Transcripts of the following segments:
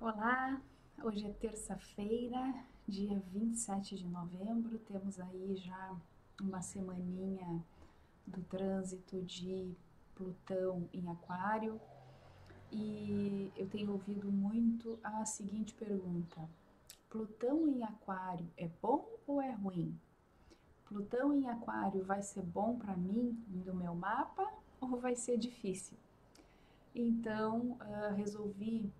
Olá, hoje é terça-feira, dia 27 de novembro, temos aí já uma semaninha do trânsito de Plutão em Aquário e eu tenho ouvido muito a seguinte pergunta: Plutão em Aquário é bom ou é ruim? Plutão em Aquário vai ser bom para mim no meu mapa ou vai ser difícil? Então, resolvi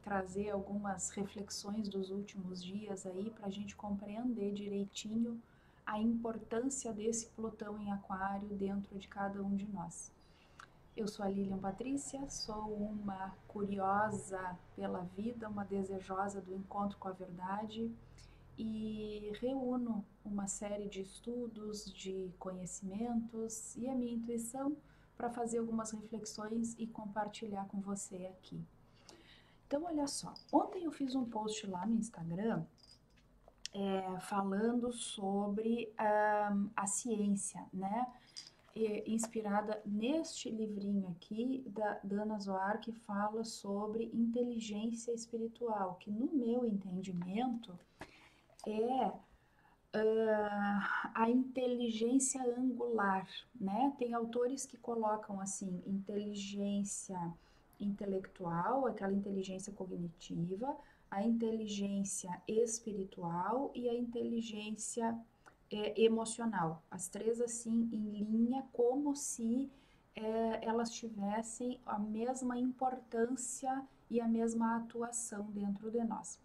trazer algumas reflexões dos últimos dias aí para a gente compreender direitinho a importância desse Plutão em Aquário dentro de cada um de nós. Eu sou a Lilian Patrícia, sou uma curiosa pela vida, uma desejosa do encontro com a verdade e reúno uma série de estudos, de conhecimentos e a minha intuição para fazer algumas reflexões e compartilhar com você aqui. Então, olha só, ontem eu fiz um post lá no Instagram falando sobre a ciência, né? Inspirada neste livrinho aqui da Dana Zohar, que fala sobre inteligência espiritual, que no meu entendimento é a inteligência angular, né? Tem autores que colocam assim, inteligência intelectual, aquela inteligência cognitiva, a inteligência espiritual e a inteligência emocional. As três assim em linha, como se elas tivessem a mesma importância e a mesma atuação dentro de nós.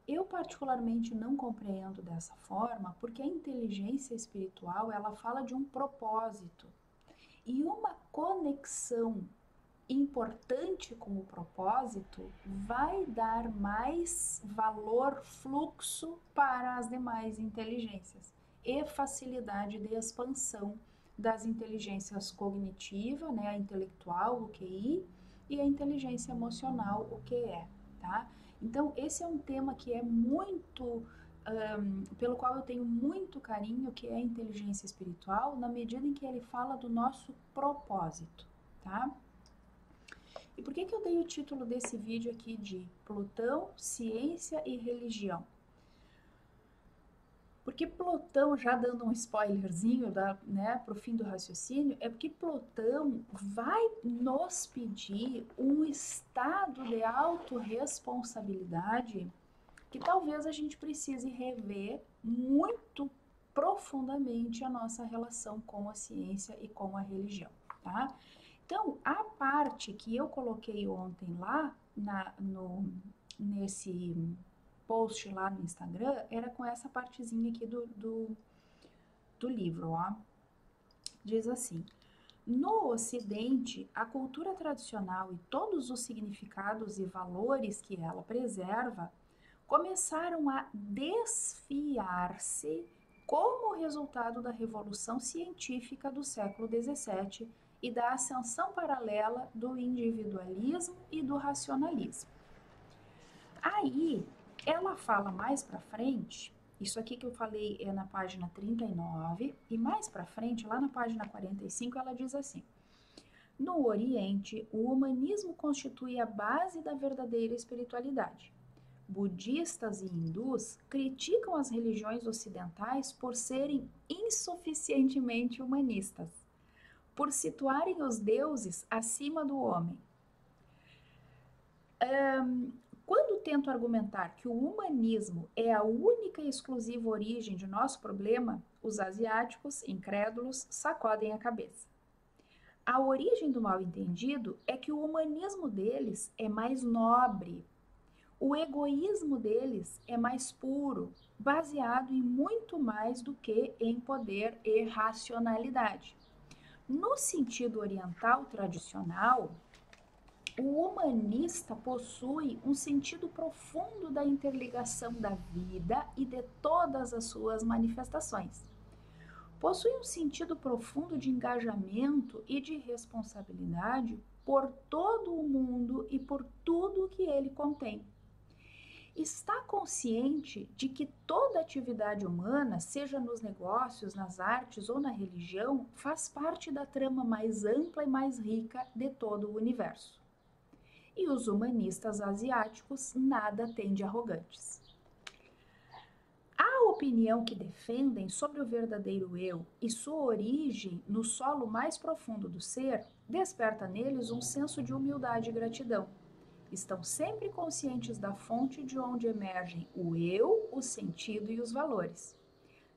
Eu particularmente não compreendo dessa forma, porque a inteligência espiritual, ela fala de um propósito e uma conexão importante com o propósito vai dar mais valor, fluxo para as demais inteligências e facilidade de expansão das inteligências cognitiva, né, a intelectual, o QI, e a inteligência emocional, o QE, tá? Então, esse é um tema que é muito, pelo qual eu tenho muito carinho, que é a inteligência espiritual, na medida em que ele fala do nosso propósito, tá? E por que eu dei o título desse vídeo aqui de Plutão, Ciência e Religião? Porque Plutão, já dando um spoilerzinho né, para o fim do raciocínio, é porque Plutão vai nos pedir um estado de autorresponsabilidade que talvez a gente precise rever muito profundamente a nossa relação com a ciência e com a religião, tá? Então, a parte que eu coloquei ontem lá nesse post lá no Instagram era com essa partezinha aqui do livro, ó. Diz assim: no Ocidente, a cultura tradicional e todos os significados e valores que ela preserva começaram a desfiar-se como resultado da revolução científica do século XVII e da ascensão paralela do individualismo e do racionalismo. Aí, ela fala mais para frente, isso aqui que eu falei é na página 39, e mais para frente, lá na página 45, ela diz assim: no Oriente, o humanismo constitui a base da verdadeira espiritualidade. Budistas e hindus criticam as religiões ocidentais por serem insuficientemente humanistas, por situarem os deuses acima do homem. Quando tento argumentar que o humanismo é a única e exclusiva origem de nosso problema, os asiáticos, incrédulos, sacodem a cabeça. A origem do mal-entendido é que o humanismo deles é mais nobre, o egoísmo deles é mais puro, baseado em muito mais do que em poder e racionalidade. No sentido oriental tradicional, o humanista possui um sentido profundo da interligação da vida e de todas as suas manifestações. Possui um sentido profundo de engajamento e de responsabilidade por todo o mundo e por tudo o que ele contém. Está consciente de que toda atividade humana, seja nos negócios, nas artes ou na religião, faz parte da trama mais ampla e mais rica de todo o universo. e os humanistas asiáticos nada têm de arrogantes. A opinião que defendem sobre o verdadeiro eu e sua origem no solo mais profundo do ser desperta neles um senso de humildade e gratidão. Estão sempre conscientes da fonte de onde emergem o eu, o sentido e os valores.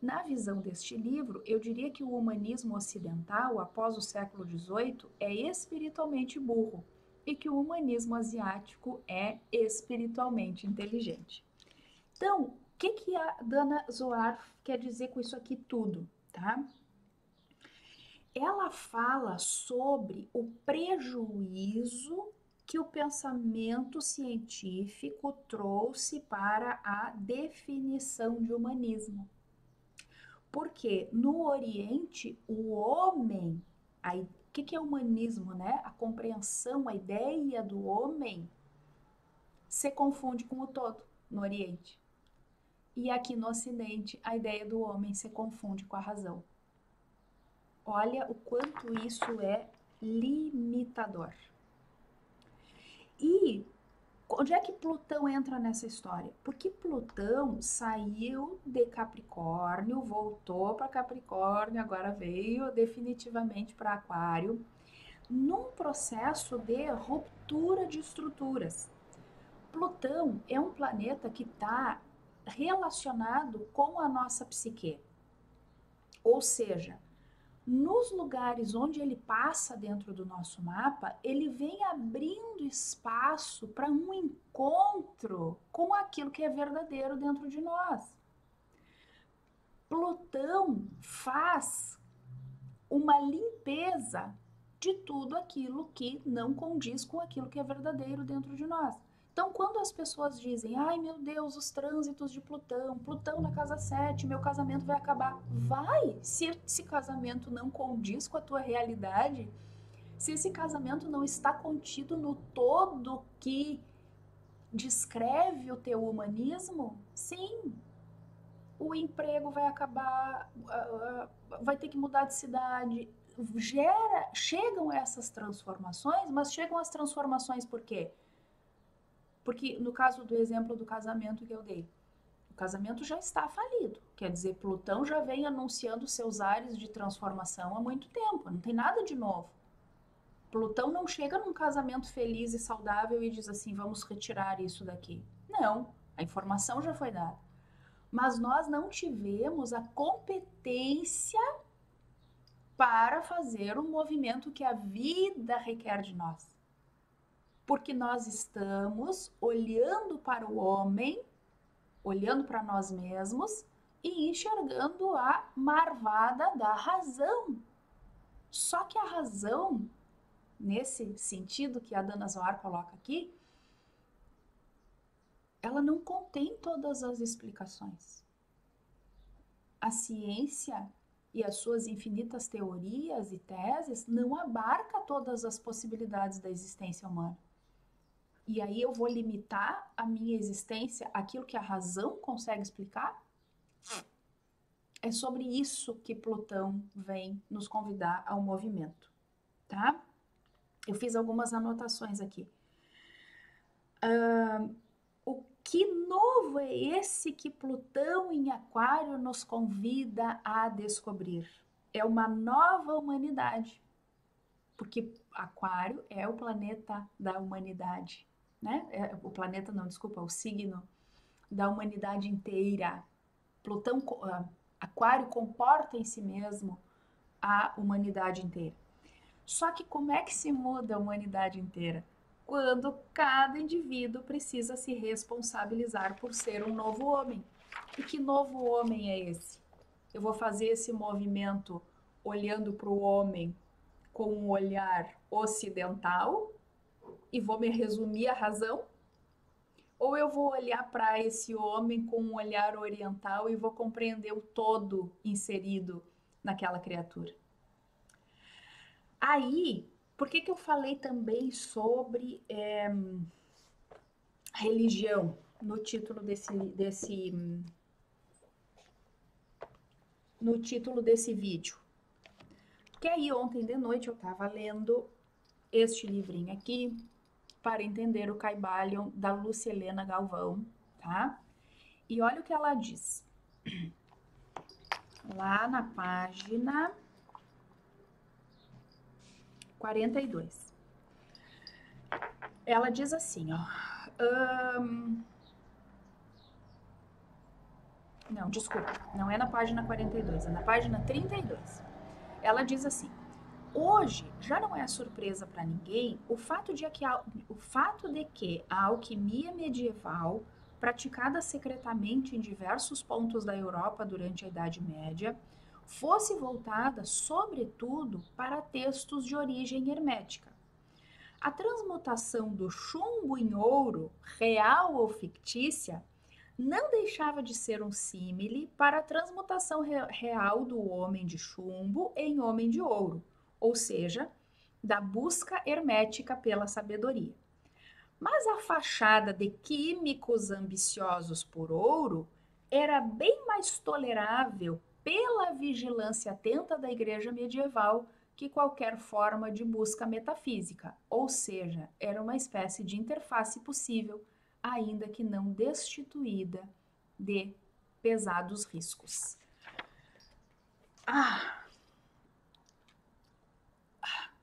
Na visão deste livro, eu diria que o humanismo ocidental, após o século XVIII, é espiritualmente burro e que o humanismo asiático é espiritualmente inteligente. Então, o que a Dana Zohar quer dizer com isso aqui tudo, tá? Ela fala sobre o prejuízo que o pensamento científico trouxe para a definição de humanismo. Porque no Oriente, o homem, o que é humanismo, né? A compreensão, a ideia do homem se confunde com o todo no Oriente. E aqui no Ocidente, a ideia do homem se confunde com a razão. Olha o quanto isso é limitador. E onde é que Plutão entra nessa história? Porque Plutão saiu de Capricórnio, voltou para Capricórnio, agora veio definitivamente para Aquário, num processo de ruptura de estruturas. Plutão é um planeta que está relacionado com a nossa psique. Ou seja, nos lugares onde ele passa dentro do nosso mapa, ele vem abrindo espaço para um encontro com aquilo que é verdadeiro dentro de nós. Plutão faz uma limpeza de tudo aquilo que não condiz com aquilo que é verdadeiro dentro de nós. Então, quando as pessoas dizem, ai meu Deus, os trânsitos de Plutão, Plutão na casa 7, meu casamento vai acabar. Vai! Se esse casamento não condiz com a tua realidade, se esse casamento não está contido no todo que descreve o teu humanismo, sim, o emprego vai acabar, vai ter que mudar de cidade. Chegam essas transformações, mas chegam as transformações por quê? Porque no caso do exemplo do casamento que eu dei, o casamento já está falido. Quer dizer, Plutão já vem anunciando seus ares de transformação há muito tempo, não tem nada de novo. Plutão não chega num casamento feliz e saudável e diz assim, vamos retirar isso daqui. Não, a informação já foi dada. Mas nós não tivemos a competência para fazer o movimento que a vida requer de nós. Porque nós estamos olhando para o homem, olhando para nós mesmos e enxergando a marvada da razão. Só que a razão, nesse sentido que a Dana Zohar coloca aqui, ela não contém todas as explicações. A ciência e as suas infinitas teorias e teses não abarca todas as possibilidades da existência humana. E aí eu vou limitar a minha existência àquilo que a razão consegue explicar? É sobre isso que Plutão vem nos convidar ao movimento, tá? Eu fiz algumas anotações aqui. O que novo é esse que Plutão em Aquário nos convida a descobrir? É uma nova humanidade, porque Aquário é o planeta da humanidade, né? O planeta não, desculpa, o signo da humanidade inteira. Plutão, Aquário comporta em si mesmo a humanidade inteira. Só que como é que se muda a humanidade inteira? Quando cada indivíduo precisa se responsabilizar por ser um novo homem. E que novo homem é esse? Eu vou fazer esse movimento olhando para o homem com um olhar ocidental e vou me resumir à razão? Ou eu vou olhar para esse homem com um olhar oriental e vou compreender o todo inserido naquela criatura? Aí, por que eu falei também sobre religião no título desse vídeo? Porque aí ontem de noite eu estava lendo este livrinho aqui, para entender o Kybalion da Lúcia Helena Galvão, tá? E olha o que ela diz. Lá na página 42. Ela diz assim, ó. Não, desculpa, não é na página 42, é na página 32. Ela diz assim: hoje já não é surpresa para ninguém o fato de que a alquimia medieval, praticada secretamente em diversos pontos da Europa durante a Idade Média, fosse voltada, sobretudo, para textos de origem hermética. A transmutação do chumbo em ouro, real ou fictícia, não deixava de ser um símile para a transmutação real do homem de chumbo em homem de ouro, ou seja, da busca hermética pela sabedoria. Mas a fachada de químicos ambiciosos por ouro era bem mais tolerável pela vigilância atenta da igreja medieval que qualquer forma de busca metafísica, ou seja, era uma espécie de interface possível, ainda que não destituída de pesados riscos.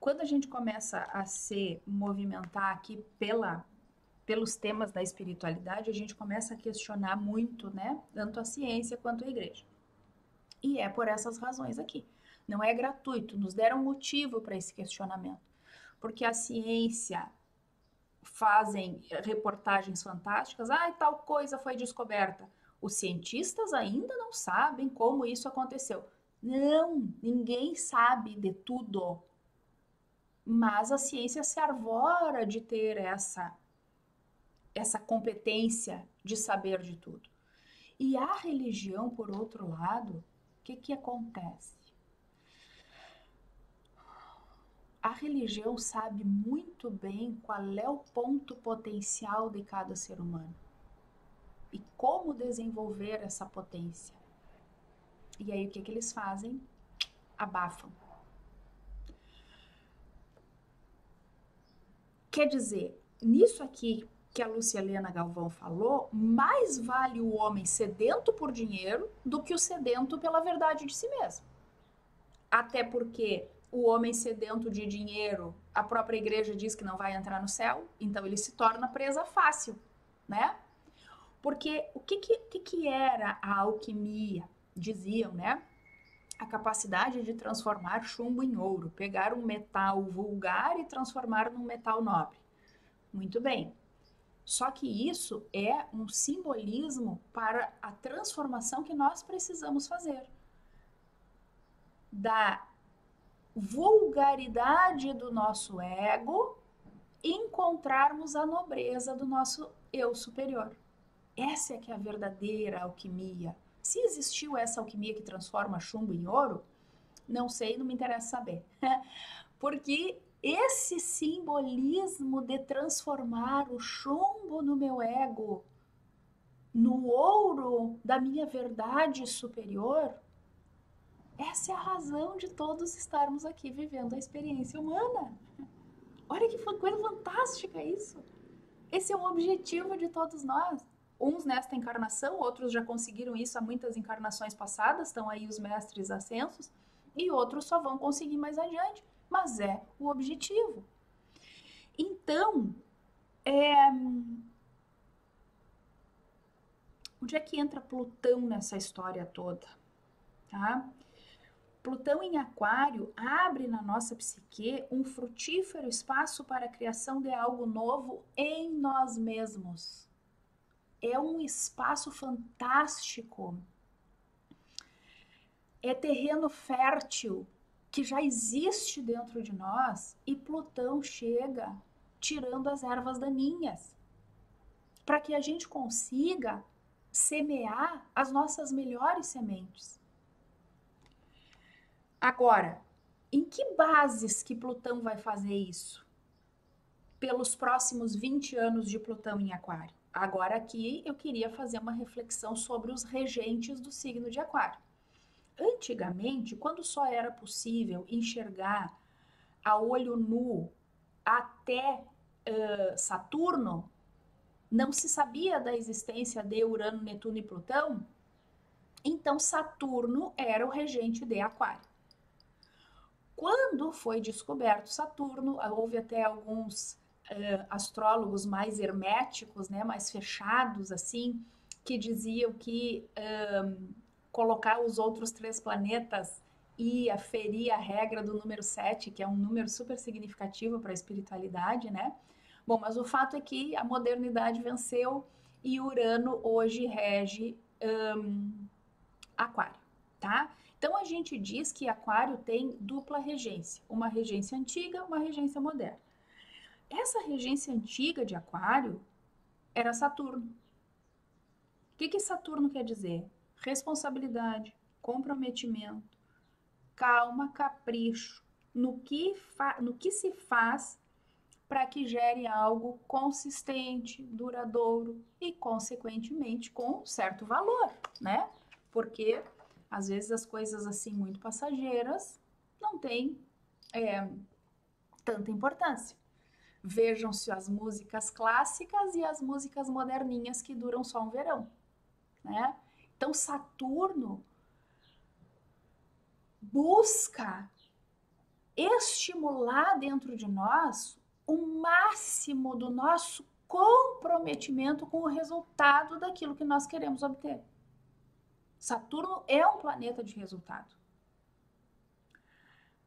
Quando a gente começa a se movimentar aqui pelos temas da espiritualidade, a gente começa a questionar muito, né? Tanto a ciência quanto a igreja. E é por essas razões aqui. Não é gratuito, nos deram motivo para esse questionamento. Porque a ciência fazem reportagens fantásticas, tal coisa foi descoberta. Os cientistas ainda não sabem como isso aconteceu. Não, ninguém sabe de tudo. Mas a ciência se arvora de ter essa competência de saber de tudo. E a religião, por outro lado, o que acontece? A religião sabe muito bem qual é o ponto potencial de cada ser humano e como desenvolver essa potência. E aí o que eles fazem? Abafam. Quer dizer, nisso aqui que a Lúcia Helena Galvão falou, mais vale o homem sedento por dinheiro do que o sedento pela verdade de si mesmo. Até porque o homem sedento de dinheiro, a própria igreja diz que não vai entrar no céu, então ele se torna presa fácil, né? Porque o que era a alquimia? Diziam, né? A capacidade de transformar chumbo em ouro, pegar um metal vulgar e transformar num metal nobre. Muito bem. Só que isso é um simbolismo para a transformação que nós precisamos fazer. Da vulgaridade do nosso ego, encontrarmos a nobreza do nosso eu superior. Essa é que é a verdadeira alquimia. Se existiu essa alquimia que transforma chumbo em ouro, não sei, não me interessa saber. Porque esse simbolismo de transformar o chumbo no meu ego, no ouro da minha verdade superior, essa é a razão de todos estarmos aqui vivendo a experiência humana. Olha que coisa fantástica isso! Esse é o objetivo de todos nós. Uns nesta encarnação, outros já conseguiram isso há muitas encarnações passadas, estão aí os mestres ascensos, e outros só vão conseguir mais adiante, mas é o objetivo. Então, onde é que entra Plutão nessa história toda? Tá? Plutão em Aquário abre na nossa psique um frutífero espaço para a criação de algo novo em nós mesmos. É um espaço fantástico. É terreno fértil que já existe dentro de nós e Plutão chega tirando as ervas daninhas para que a gente consiga semear as nossas melhores sementes. Agora, em que bases que Plutão vai fazer isso? Pelos próximos 20 anos de Plutão em Aquário. Agora aqui eu queria fazer uma reflexão sobre os regentes do signo de Aquário. Antigamente, quando só era possível enxergar a olho nu até Saturno, não se sabia da existência de Urano, Netuno e Plutão, então Saturno era o regente de Aquário. Quando foi descoberto Saturno, houve até alguns astrólogos mais herméticos, né, mais fechados, assim, que diziam que colocar os outros 3 planetas ia ferir a regra do número 7, que é um número super significativo para a espiritualidade, né? Bom, mas o fato é que a modernidade venceu e Urano hoje rege Aquário, tá? Então a gente diz que Aquário tem dupla regência, uma regência antiga, uma regência moderna. Essa regência antiga de Aquário era Saturno. O que Saturno quer dizer? Responsabilidade, comprometimento, calma, capricho no que se faz para que gere algo consistente, duradouro e, consequentemente, com certo valor, né? Porque às vezes as coisas assim muito passageiras não têm tanta importância. Vejam-se as músicas clássicas e as músicas moderninhas que duram só um verão, né? Então Saturno busca estimular dentro de nós o máximo do nosso comprometimento com o resultado daquilo que nós queremos obter. Saturno é um planeta de resultado.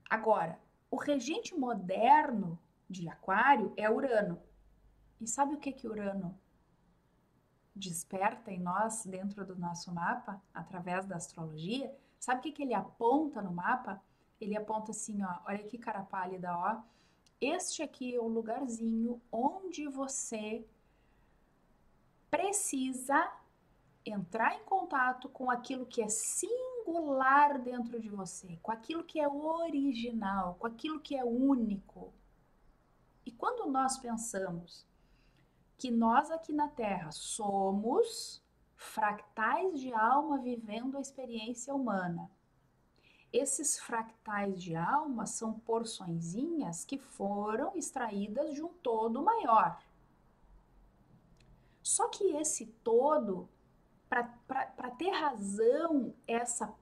Agora, o regente moderno de Aquário é Urano. E sabe o que Urano desperta em nós, dentro do nosso mapa, através da astrologia? Sabe o que ele aponta no mapa? Ele aponta assim, ó, olha que cara pálida, ó. Este aqui é o lugarzinho onde você precisa entrar em contato com aquilo que é singular dentro de você, com aquilo que é original, com aquilo que é único. E quando nós pensamos que nós aqui na Terra somos fractais de alma vivendo a experiência humana, esses fractais de alma são porçõezinhas que foram extraídas de um todo maior. Só que esse todo, para ter razão essa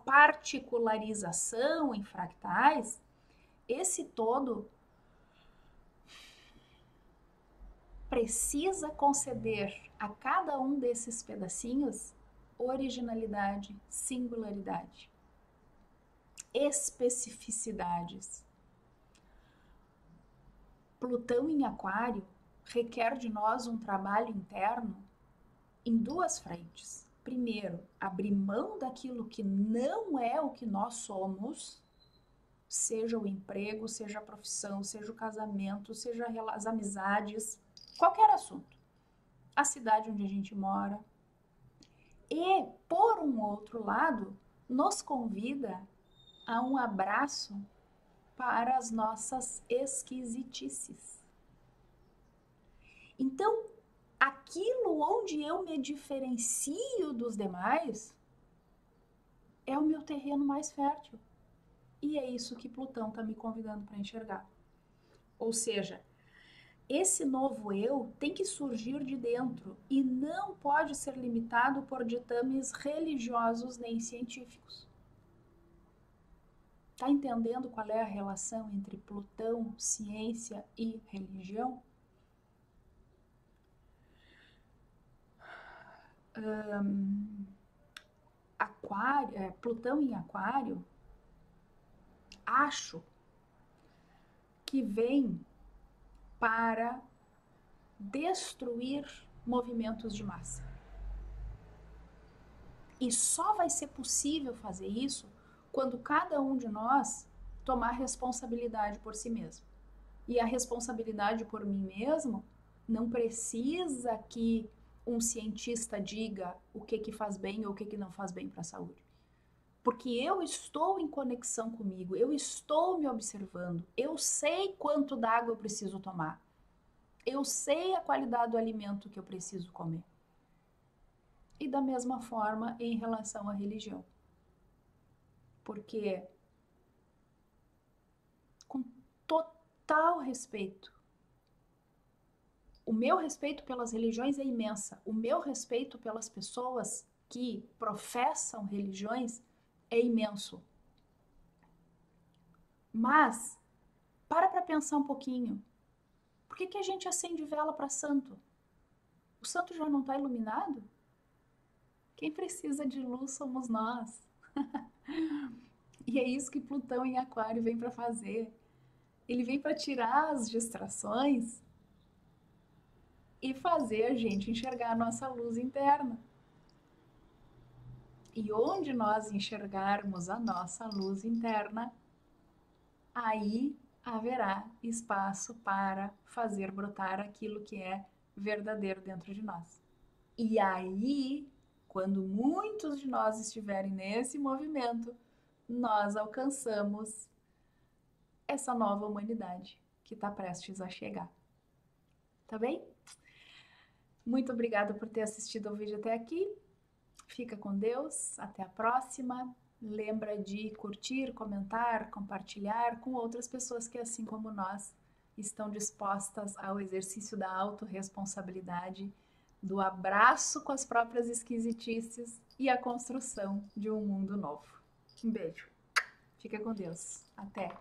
particularização em fractais, esse todo precisa conceder a cada um desses pedacinhos originalidade, singularidade, especificidades. Plutão em Aquário requer de nós um trabalho interno em 2 frentes. Primeiro, abrir mão daquilo que não é o que nós somos, seja o emprego, seja a profissão, seja o casamento, seja as amizades, qualquer assunto. A cidade onde a gente mora. E, por um outro lado, nos convida a um abraço para as nossas esquisitices. Então, aquilo onde eu me diferencio dos demais é o meu terreno mais fértil. E é isso que Plutão está me convidando para enxergar. Ou seja, esse novo eu tem que surgir de dentro e não pode ser limitado por ditames religiosos nem científicos. Tá entendendo qual é a relação entre Plutão, ciência e religião? Plutão em Aquário, acho que vem para destruir movimentos de massa. E só vai ser possível fazer isso quando cada um de nós tomar responsabilidade por si mesmo. E a responsabilidade por mim mesmo não precisa que um cientista diga o que faz bem ou o que não faz bem para a saúde. Porque eu estou em conexão comigo, eu estou me observando, eu sei quanto d'água eu preciso tomar, eu sei a qualidade do alimento que eu preciso comer. E da mesma forma em relação à religião. Porque, com total respeito O meu respeito pelas religiões é imensa. O meu respeito pelas pessoas que professam religiões é imenso. Mas, para pensar um pouquinho. Por que a gente acende vela para santo? O santo já não está iluminado? Quem precisa de luz somos nós. E é isso que Plutão em Aquário vem para fazer. Ele vem para tirar as distrações e fazer a gente enxergar a nossa luz interna. E onde nós enxergarmos a nossa luz interna, aí haverá espaço para fazer brotar aquilo que é verdadeiro dentro de nós. E aí, quando muitos de nós estiverem nesse movimento, nós alcançamos essa nova humanidade que está prestes a chegar. Tá bem? Muito obrigada por ter assistido ao vídeo até aqui. Fica com Deus. Até a próxima. Lembra de curtir, comentar, compartilhar com outras pessoas que, assim como nós, estão dispostas ao exercício da autorresponsabilidade, do abraço com as próprias esquisitices e a construção de um mundo novo. Um beijo. Fica com Deus. Até!